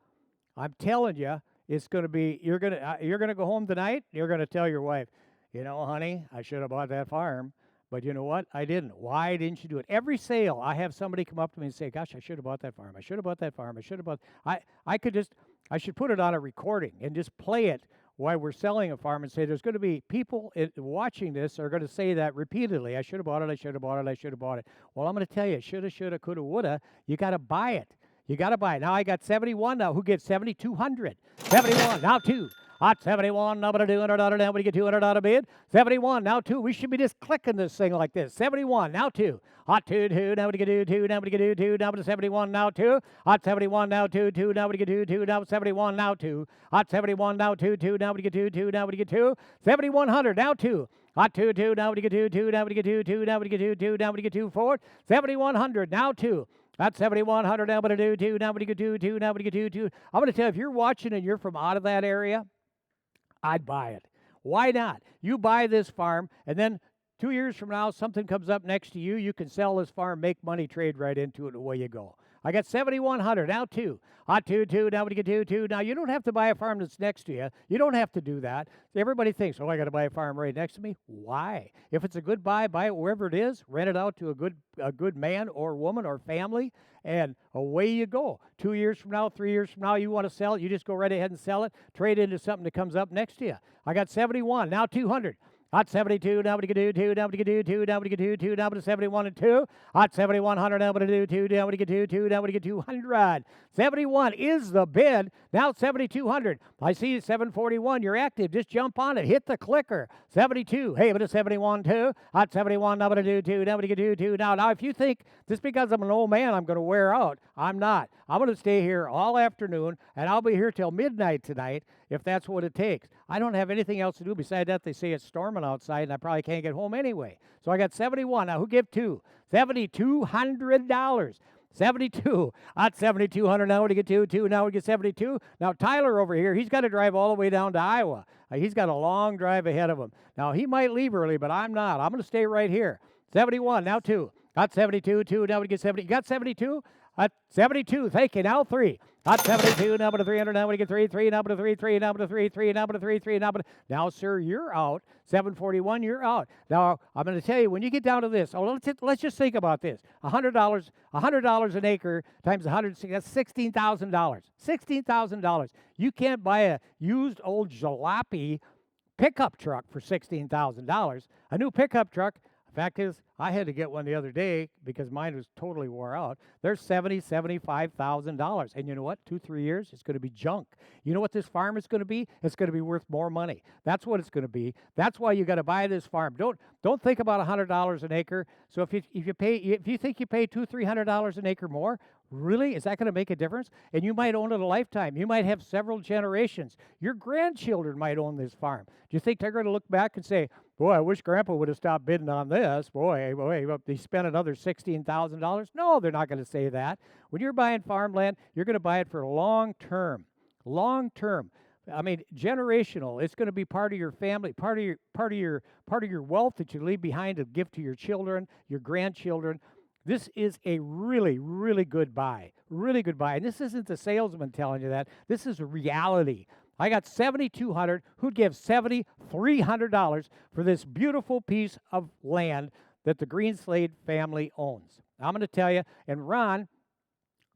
I'm telling you, it's going to be, you're going to go home tonight, you're going to tell your wife, honey, I should have bought that farm, but you know what? I didn't. Why didn't you do it? Every sale, I have somebody come up to me and say, gosh, I should have bought that farm. I should have bought that farm. I should have bought, I should put it on a recording and just play it while we're selling a farm and say, there's going to be people watching this are going to say that repeatedly. I should have bought it. I should have bought it. I should have bought it. Well, I'm going to tell you, shoulda, coulda, woulda. You got to buy it. You got to buy. Now I got 71 now. Who gives 7,200? 71, now 2. Hot 71, now but $200 down, we get $200 bid. 71, now 2. We should be just clicking this thing like this. 71, now 2. Hot 2, now we get 2, now we get 2, now to 71, now 2. Hot 71, now 2, now we get 2, now 71, now 2. Hot 71, now 2, now we get 2, now we get 2. 7,100, now 2. Hot 2, now we get 2, now we get 2, now we get 2, now we get 2, 4. 7,100, now 2. That's 7,100, now we get 2, now we get 2, now we get 2. I'm going to tell you, if you're watching and you're from out of that area, I'd buy it. Why not? You buy this farm, and then 2 years from now, something comes up next to you. You can sell this farm, make money, trade right into it, and away you go. I got 7,100, now 2. Hot 2, now we get 2. Now, you don't have to buy a farm that's next to you. You don't have to do that. Everybody thinks, oh, I got to buy a farm right next to me. Why? If it's a good buy it wherever it is, rent it out to a good man or woman or family, and away you go. 2 years from now, 3 years from now, you want to sell it, you just go right ahead and sell it, trade into something that comes up next to you. I got 71, now 200. Hot 72, now we get 2, now we get 2, now we get 2, now we get 71 and 2. Hot 7,100, now we get 2, now we get 2, now we get 200. 71 is the bid. Now 7,200. I see 741. You're active. Just jump on it. Hit the clicker. 72. Hey, but it's 71 too. Hot 71, now we get 2, now we get 2. Now, if you think just because I'm an old man, I'm going to wear out, I'm not. I'm going to stay here all afternoon, and I'll be here till midnight tonight if that's what it takes. I don't have anything else to do. Besides that, they say it's storming outside, and I probably can't get home anyway. So I got 71. Now, who give 2? $7,200. 72. At 7,200, now we get 2, now we get 72. Now, Tyler over here, he's got to drive all the way down to Iowa. He's got a long drive ahead of him. Now, he might leave early, but I'm not. I'm going to stay right here. 71, now 2. Got 72, 2, now we get 70. You got 72? At 72, thank you. Now 3. At 72, now but a 300, now we get 3, now but a 3, now but a 3, now but a 3, now but a... Now, sir, you're out. 741, you're out. Now, I'm going to tell you, when you get down to this, let's just think about this. $100 an acre times 100, that's $16,000. $16,000. You can't buy a used old jalopy pickup truck for $16,000. A new pickup truck, fact is, I had to get one the other day because mine was totally wore out. They're $75,000. And you know what? 2-3 years, it's going to be junk. You know what this farm is going to be? It's going to be worth more money. That's what it's going to be. That's why you got to buy this farm. Don't think about $100 an acre. So if you think you pay $200-300 an acre more, really, is that going to make a difference? And you might own it a lifetime. You might have several generations. Your grandchildren might own this farm. Do you think they're going to look back and say, boy, I wish Grandpa would have stopped bidding on this. Boy, they spent another $16,000. No, they're not going to say that. When you're buying farmland, you're going to buy it for long term. Long term. I mean, generational. It's going to be part of your family, part of your wealth that you leave behind to give to your children, your grandchildren. This is a really, really good buy. Really good buy. And this isn't the salesman telling you that. This is a reality. I got $7,200. Who'd give $7,300 for this beautiful piece of land that the Greenslade family owns? I'm going to tell you, and Ron,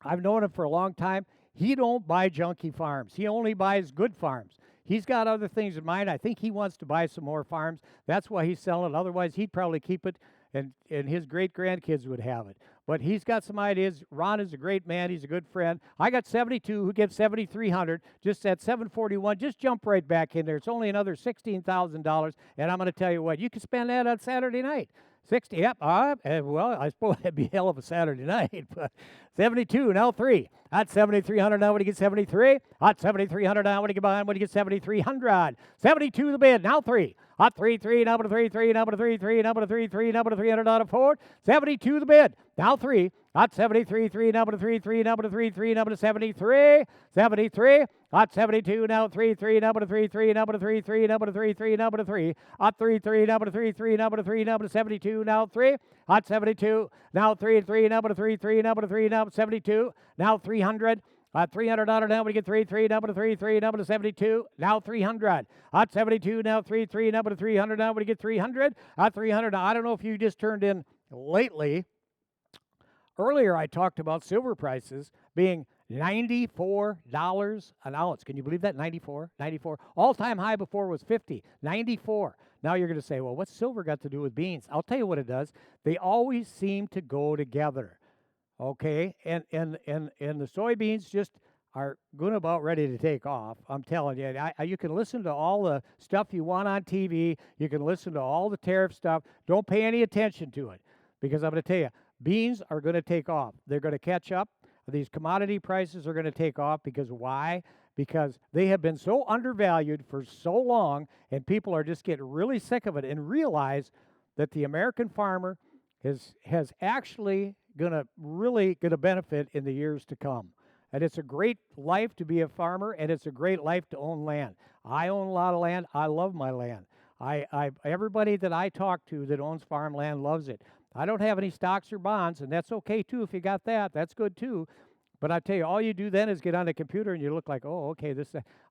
I've known him for a long time. He don't buy junky farms. He only buys good farms. He's got other things in mind. I think he wants to buy some more farms. That's why he's selling it. Otherwise, he'd probably keep it, and his great-grandkids would have it. But he's got some ideas. Ron is a great man. He's a good friend. I got 72. Who gives 7,300? Just at 741. Just jump right back in there. It's only another $16,000. And I'm going to tell you what, you can spend that on Saturday night. 60. Yep. Well, I suppose that'd be a hell of a Saturday night. But 72. Now 3. At 7,300. Now when you get 73. At 7,300. Now when you get behind. When you get 7,300. 72 the bid. Now 3. Hot 3, now but a 3, now but a 3, now but a 3, now but a $300 Ford. 72 the bid. Now 3. Hot 73, now but a 3, now but a 3, now but a 73. 73. Hot 72, now 3, now but a 3, now but a 3, now but a 3, now but a 3. Hot 3, now but a 3, now but a 3, now but a 72, now 3. Hot 72, now 3, now but a 3, now but a 3, now but 72, now 300. $300 now we get 3, now but a 3, now but a 72, now 300. At 72, now 3, now but a 300, now we get 300. At 300, now I don't know if you just turned in lately. Earlier I talked about silver prices being $94 an ounce. Can you believe that? 94. All-time high before was 50. 94. Now you're going to say, well, what's silver got to do with beans? I'll tell you what it does. They always seem to go together. okay, and the soybeans just are going about ready to take off. I'm telling you, you can listen to all the stuff you want on TV. You can listen to all the tariff stuff. Don't pay any attention to it, because I'm going to tell you, beans are going to take off. They're going to catch up. These commodity prices are going to take off, because why? Because they have been so undervalued for so long, and people are just getting really sick of it and realize that the American farmer has actually really gonna benefit in the years to come. And it's a great life to be a farmer, and it's a great life to own land. I own a lot of land. I love my land. Everybody that I talk to that owns farmland loves it. I don't have any stocks or bonds, and that's okay too. If you got that, that's good too. But I tell you, all you do then is get on the computer and you look like, oh, okay,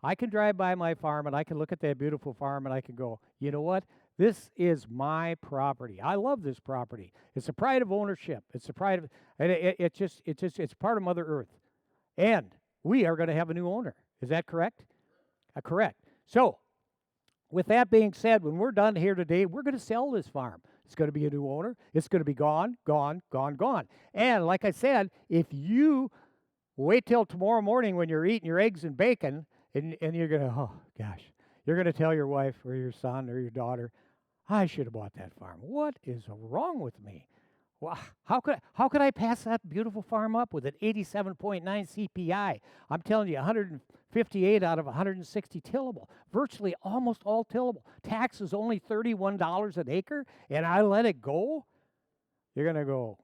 I can drive by my farm and I can look at that beautiful farm and I can go, you know what? This is my property. I love this property. It's a pride of ownership. It's a pride of, and it's part of Mother Earth. And we are going to have a new owner. Is that correct? Correct. So, with that being said, when we're done here today, we're going to sell this farm. It's going to be a new owner. It's going to be gone, gone, gone, gone. And like I said, if you wait till tomorrow morning when you're eating your eggs and bacon, and you're going to, oh, gosh, you're going to tell your wife or your son or your daughter, I should have bought that farm. What is wrong with me? Well, how could I pass that beautiful farm up with an 87.9 CPI? I'm telling you, 158 out of 160 tillable. Virtually almost all tillable. Tax is only $31 an acre, and I let it go? You're going to go,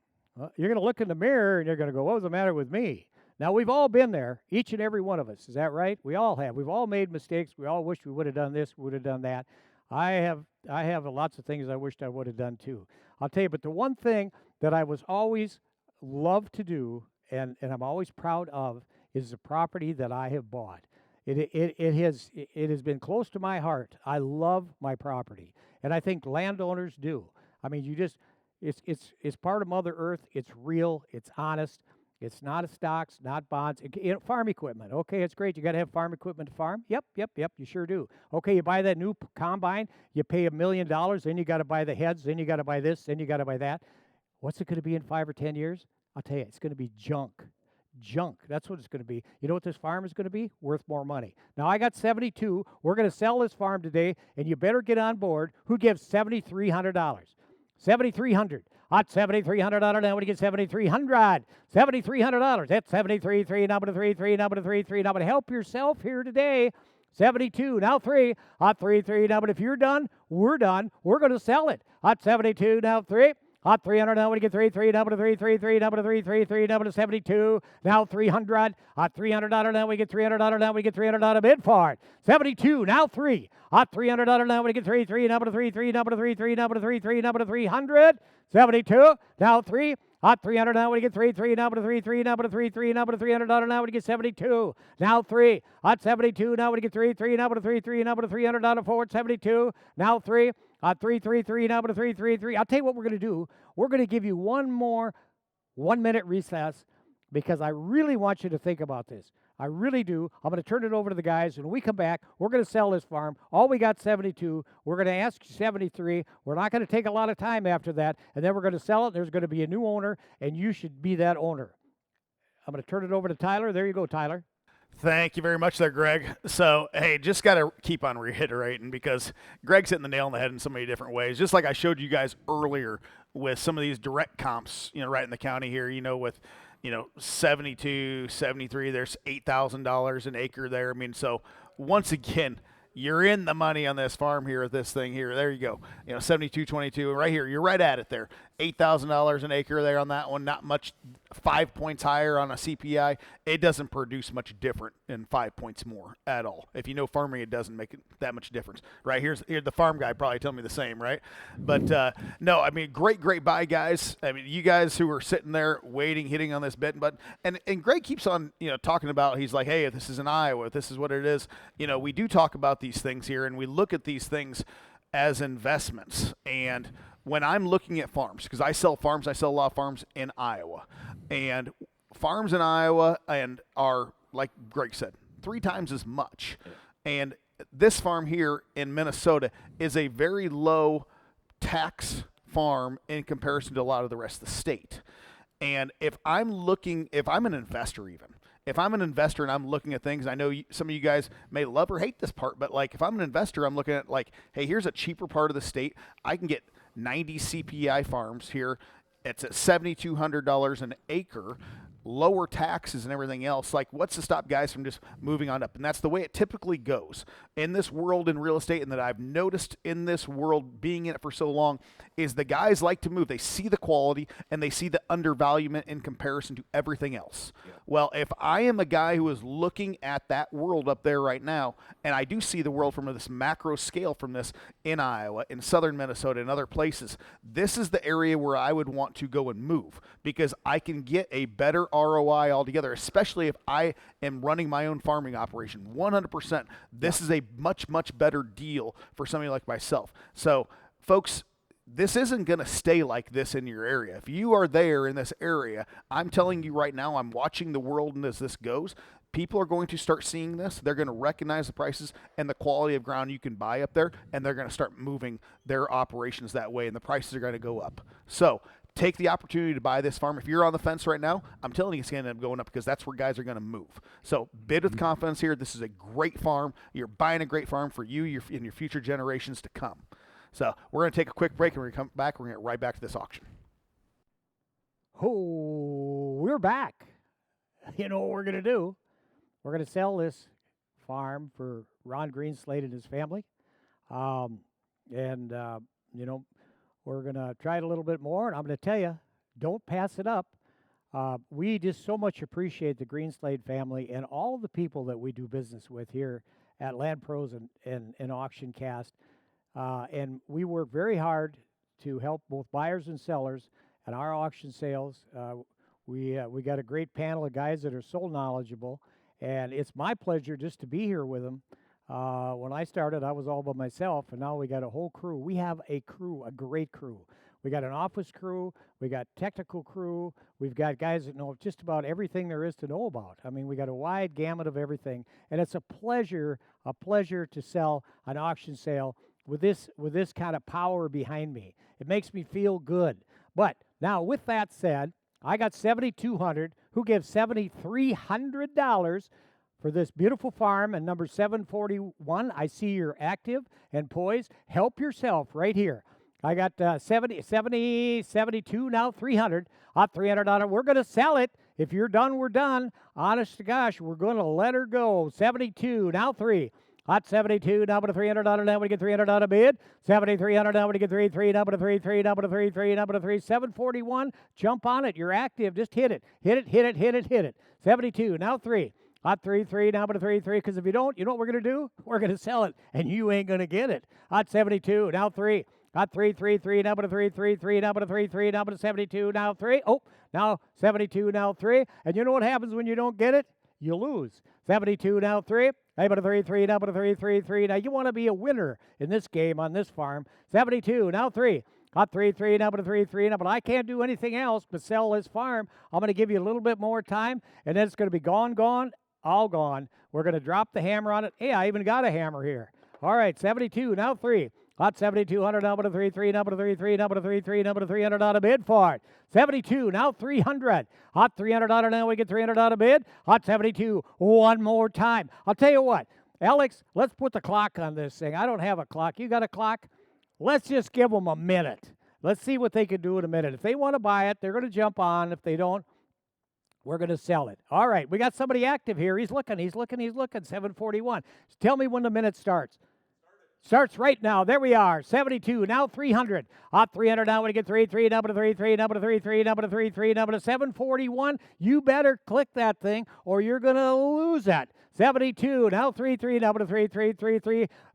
you're going to look in the mirror, and you're going to go, what was the matter with me? Now, we've all been there, each and every one of us. Is that right? We all have. We've all made mistakes. We all wish we would have done this, would have done that. I have lots of things I wished I would have done too. I'll tell you, but the one thing that I was always loved to do, and I'm always proud of, is the property that I have bought. It has been close to my heart. I love my property, and I think landowners do. I mean, it's part of Mother Earth. It's real. It's honest. It's not stocks, not bonds. Farm equipment. Okay, it's great. You got to have farm equipment to farm. Yep. You sure do. Okay, you buy that new combine. You pay $1 million. Then you got to buy the heads. Then you got to buy this. Then you got to buy that. What's it going to be in 5 or 10 years? I'll tell you, it's going to be junk. Junk. That's what it's going to be. You know what this farm is going to be? Worth more money. Now, I got 72. We're going to sell this farm today, and you better get on board. Who gives $7,300? $7,300. At $7,300, now we get $7,300. $7,300. That's 73, number 3, number 3. Now, but help yourself here today. 72. Now 3. At 3. Now, but if you're done, we're done. We're going to sell it. At 72. Now 3. At 300, now we get 3, number 3, number 3, number 72, now 300. At $300, now we get $300, now we get $300 bid for it. 72, now 3. At $300, now we get 3, number 3, number 3, number 3, number 300. 72, now 3. At 300, now we get 3, number 3, number 3, number $300, now we get 72. Now 3. At 72, now we get 3, number 3, number $300 for it. 72, now 3. At 3, number 3. I'll tell you what we're going to do. We're going to give you one more 1-minute recess, because I really want you to think about this. I really do. I'm going to turn it over to the guys. When we come back, we're going to sell this farm. All we got 72. We're going to ask 73. We're not going to take a lot of time after that. And then we're going to sell it. There's going to be a new owner, and you should be that owner. I'm going to turn it over to Tyler. There you go, Tyler. Thank you very much there, Greg. So, hey, just got to keep on reiterating, because Greg's hitting the nail on the head in so many different ways. Just like I showed you guys earlier with some of these direct comps, right in the county here, with, 72, 73, there's $8,000 an acre there. I mean, so once again, you're in the money on this farm here, this thing here. There you go. 72.22 right here. You're right at it there. $8,000 an acre there on that one. Not much, 5 points higher on a CPI. It doesn't produce much different than 5 points more at all. If you know farming, it doesn't make it that much difference. Right here, the farm guy probably told me the same, right? But no, I mean, great buy, guys. I mean, you guys who are sitting there waiting, hitting on this button, and Greg keeps on, talking about, he's like, hey, if this is in Iowa, if this is what it is. We do talk about these things here, and we look at these things as investments. And when I'm looking at farms, because I sell farms, I sell a lot of farms in Iowa, and farms in Iowa are, like Greg said, 3 times as much. And this farm here in Minnesota is a very low tax farm in comparison to a lot of the rest of the state. And if I'm an investor even, if I'm an investor and I'm looking at things, I know some of you guys may love or hate this part, but like if I'm an investor, I'm looking at like, hey, here's a cheaper part of the state. I can get 90 CPI farms here. It's at $7,200 an acre, lower taxes and everything else. Like, what's to stop guys from just moving on up? And that's the way it typically goes in this world in real estate, and that I've noticed in this world being in it for so long, is the guys like to move. They see the quality and they see the undervaluement in comparison to everything else. Yeah. Well, if I am a guy who is looking at that world up there right now, and I do see the world from this macro scale from this in Iowa, in southern Minnesota, and other places, this is the area where I would want to go and move, because I can get a better ROI altogether, especially if I am running my own farming operation. 100%. This is a much, much better deal for somebody like myself. So, folks, this isn't going to stay like this in your area. If you are there in this area, I'm telling you right now, I'm watching the world, and as this goes, people are going to start seeing this. They're going to recognize the prices and the quality of ground you can buy up there, and they're going to start moving their operations that way, and the prices are going to go up. So take the opportunity to buy this farm. If you're on the fence right now, I'm telling you it's going to end up going up, because that's where guys are going to move. So bid with confidence here. This is a great farm. You're buying a great farm for you and your future generations to come. So we're going to take a quick break, and we're going to come back. We're going to get right back to this auction. Oh, we're back. You know what we're going to do? We're going to sell this farm for Ron Greenslade and his family. You know, we're going to try it a little bit more, and I'm going to tell you, don't pass it up. We just so much appreciate the Greenslade family and all of the people that we do business with here at Land Pros and Auction Cast. And we work very hard to help both buyers and sellers at our auction sales. We got a great panel of guys that are so knowledgeable, and it's my pleasure just to be here with them. When I started, I was all by myself, and now we got a whole crew. We have a crew, a great crew. We got an office crew, we got technical crew, we've got guys that know just about everything there is to know about. I mean, we got a wide gamut of everything, and it's a pleasure to sell an auction sale with this kind of power behind me. It makes me feel good. But now, with that said, I got $7,200. Who gives $7,300 for this beautiful farm? And number 741, I see you're active and poised. Help yourself right here. I got 72, now 300. $300. We're going to sell it. If you're done, we're done. Honest to gosh, we're going to let her go. 72, now 3. Hot 72, now to $300, now we get $300 bid. 7,300, now we get 3, now to 3, now to 3, now to 3. 741, jump on it. You're active. Just hit it. Hit it. 72, now 3. Hot 3, now to 3, because if you don't, you know what we're going to do? We're going to sell it, and you ain't going to get it. Hot 72, now 3. Hot 3, now to 3, now to 3, now to 72, now 3. Oh, now 72, now 3. And you know what happens when you don't get it? You lose. 72, now 3. Now to 3, now to 3. Now you want to be a winner in this game on this farm. 72, now 3. Hot 3, now to 3, now, but I can't do anything else but sell this farm. I'm going to give you a little bit more time, and then it's going to be gone, all gone. We're going to drop the hammer on it. Hey, I even got a hammer here. All right, 72, now 3. Hot 7,200, now to 3, now to 3, now to 3, now to $300 bid for it. 72, now 300. Hot $300, now we get $300 bid. Hot 72, one more time. I'll tell you what, Alex, let's put the clock on this thing. I don't have a clock. You got a clock? Let's just give them a minute. Let's see what they can do in a minute. If they want to buy it, they're going to jump on. If they don't, we're going to sell it. All right, we got somebody active here. He's looking. 741. Tell me when the minute starts. Starts right now. There we are. 72, now 300. Hot 300, now we get 3, now to 3, now to 3, now to 3, now to 741. You better click that thing or you're going to lose that. 72, now 3, now to 3.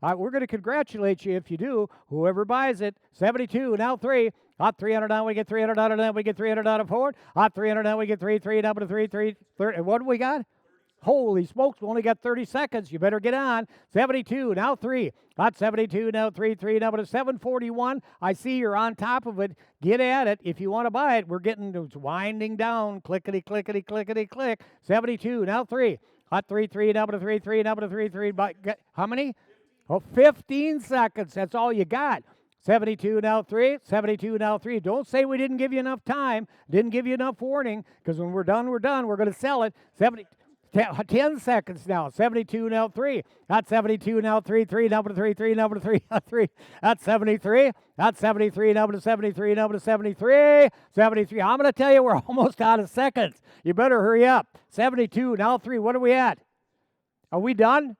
We're going to congratulate you if you do, whoever buys it. 72, now 3. Hot 300, now we get $300, now we get $300 for it. Hot 300, now we get 3, now to 3, 30. What do we got? Holy smokes, we only got 30 seconds. You better get on. 72, now 3. Hot 72, now 3, now to 741. I see you're on top of it. Get at it. If you want to buy it, we're getting it's winding down. Clickety, clickety, clickety, click. 72, now 3. Hot 3, now to 3, now to 3. How many? Oh, 15 seconds. That's all you got. 72 now 3, 72 now 3. Don't say we didn't give you enough time, didn't give you enough warning, because when we're done, we're done. We're going to sell it. 10 seconds now. 72 now 3. That's 72 now 3, 3, number 3, 3, number 3, 3. That's 73. That's 73, number 73, number 73. 73. I'm going to tell you we're almost out of seconds. You better hurry up. 72 now 3. What are we at? Are we done?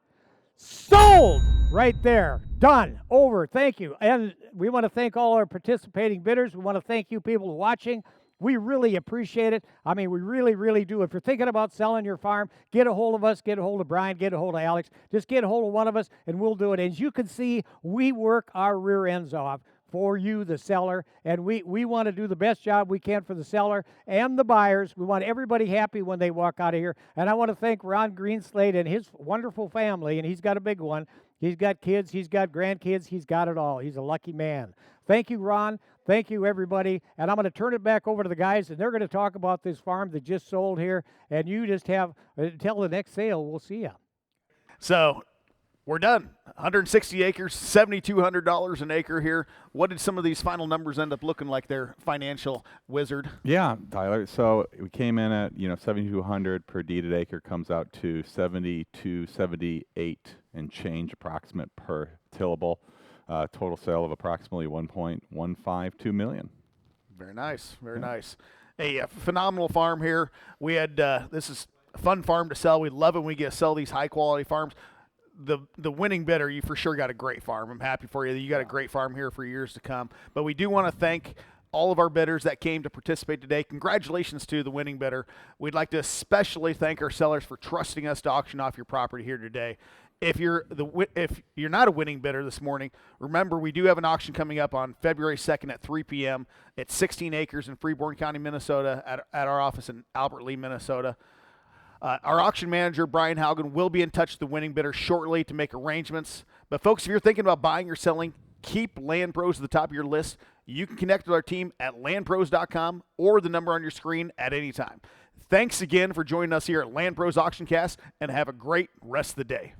Sold! Right there. Done. Over. Thank you. And we want to thank all our participating bidders. We want to thank you people watching. We really appreciate it. I mean, we really, really do. If you're thinking about selling your farm, get a hold of us, get a hold of Brian, get a hold of Alex. Just get a hold of one of us, and we'll do it. As you can see, we work our rear ends off for you, the seller, and we want to do the best job we can for the seller and the buyers. We want everybody happy when they walk out of here. And I want to thank Ron Greenslade and his wonderful family, and he's got a big one. He's got kids, he's got grandkids, he's got it all. He's a lucky man. Thank you, Ron. Thank you, everybody. And I'm going to turn it back over to the guys, and they're going to talk about this farm that just sold here. And you just have, until the next sale, we'll see you. So we're done. 160 acres, $7,200 an acre here. What did some of these final numbers end up looking like there, financial wizard? Yeah, Tyler. So we came in at 7,200 per deeded acre, comes out to 7,278 and change approximate per tillable. Total sale of approximately 1.152 million. Very nice, very nice. A phenomenal farm here. We had this is a fun farm to sell. We love it when we get to sell these high quality farms. The winning bidder, you for sure got a great farm. I'm happy for you. You got a great farm here for years to come. But we do want to thank all of our bidders that came to participate today. Congratulations to the winning bidder. We'd like to especially thank our sellers for trusting us to auction off your property here today. If you're not a winning bidder this morning, remember we do have an auction coming up on February 2nd at 3 p.m. It's 16 acres in Freeborn County, Minnesota, at our office in Albert Lee, Minnesota. Our auction manager, Brian Haugen, will be in touch with the winning bidder shortly to make arrangements. But folks, if you're thinking about buying or selling, keep Land Pros at the top of your list. You can connect with our team at landpros.com or the number on your screen at any time. Thanks again for joining us here at Land Pros Auction Cast, and have a great rest of the day.